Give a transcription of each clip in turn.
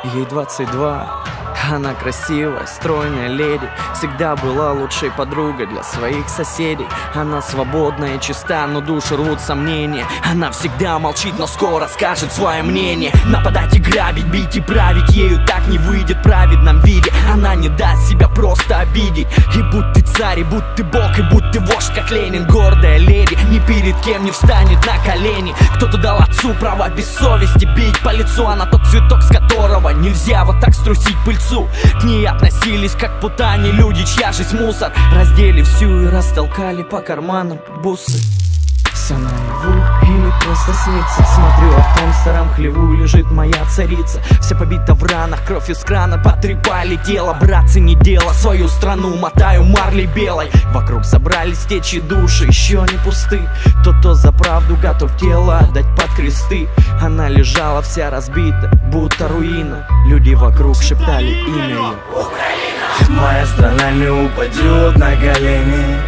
ей 22. Она красивая, стройная леди, всегда была лучшей подругой для своих соседей. Она свободная и чиста, но души рвут сомнения. Она всегда молчит, но скоро скажет свое мнение. Нападать и грабить, бить и править, ею так не выйдет в праведном виде. Она не даст себя просто обидеть. И будь ты царь, и будь ты бог, и будь ты вождь, как Ленин. Гордая леди, ни перед кем не встанет на колени. Кто-то дал отцу право без совести бить по лицу. Она тот цветок, с которого нельзя вот так струсить пыльцу. К ней относились как к путане люди, чья жизнь мусор. Раздели всю и растолкали по карманам бусы. Все наяву или просто снится. Смотрю, а в том старом хлеву лежит моя царица. Вся побита в ранах, кровь из крана потрепали тело. Братцы, не дело, свою страну мотаю марлей белой. Вокруг собрались течи души, еще не пусты. Тот, кто за правду готов тело отдать под кресты. Она лежала вся разбита, будто руина. Люди вокруг шептали имя ее. Моя страна не упадет на колени.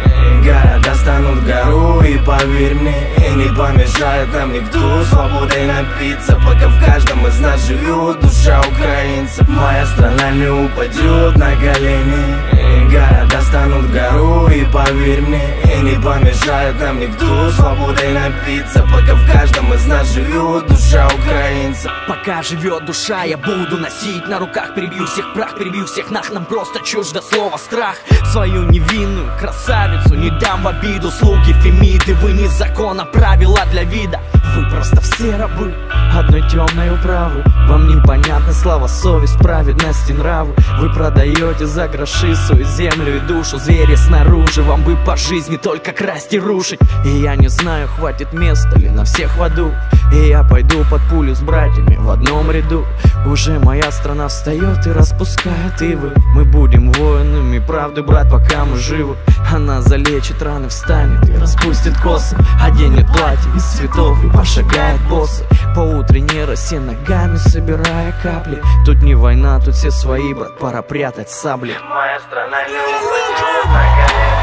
Города станут гору, и поверь мне, не помешает нам никто свободой напиться, пока в каждом из нас живет душа украинца. Моя страна не упадет на колени. Города станут гору, и поверь мне, не помешает нам никто свободой напиться, пока в каждом из нас живет душа украинца. Пока живет душа, я буду носить на руках. Перебью всех прах, перебью всех нах. Нам просто чуждо слово страх. Свою невинную красавицу не дам в обиду. Слуги Фемиды, вы не закон, а правила для вида. Вы просто все рабы одной темной управы. Вам непонятна слава, совесть, праведность и нравы. Вы продаете за гроши свою землю и душу. Звери снаружи, вам бы по жизни только красть и рушить. И я не знаю, хватит места ли на всех в аду. И я пойду под пулю с братьями в одном ряду. Уже моя страна встает и распускает ивы. Мы будем воинами правды, брат, пока мы живы. Она залечит раны, встанет и распустит косы. Оденет платье из цветов и пошагает боссы по утренней росе, ногами собирая капли. Тут не война, тут все свои, брат, пора прятать сабли. Моя страна не упадет на колени.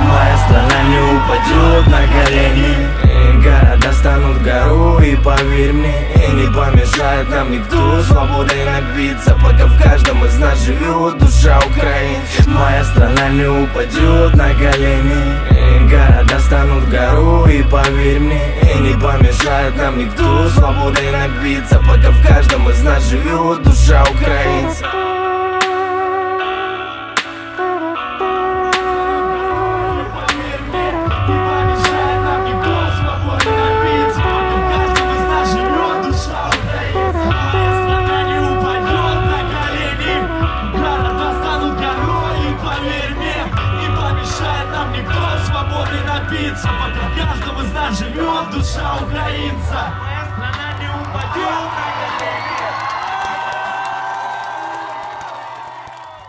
Моя страна не упадет на колени. Города станут гору, и поверь мне, не помешает нам никто свободой напиться, пока в каждом из нас живет душа украинца. Моя страна не упадет на колени. Города станут гору, и поверь мне, не помешает нам никто свободой напиться, пока в каждом из нас живет душа украинца. Пока в каждом из нас живет душа украинца. Моя страна не упадет на колени.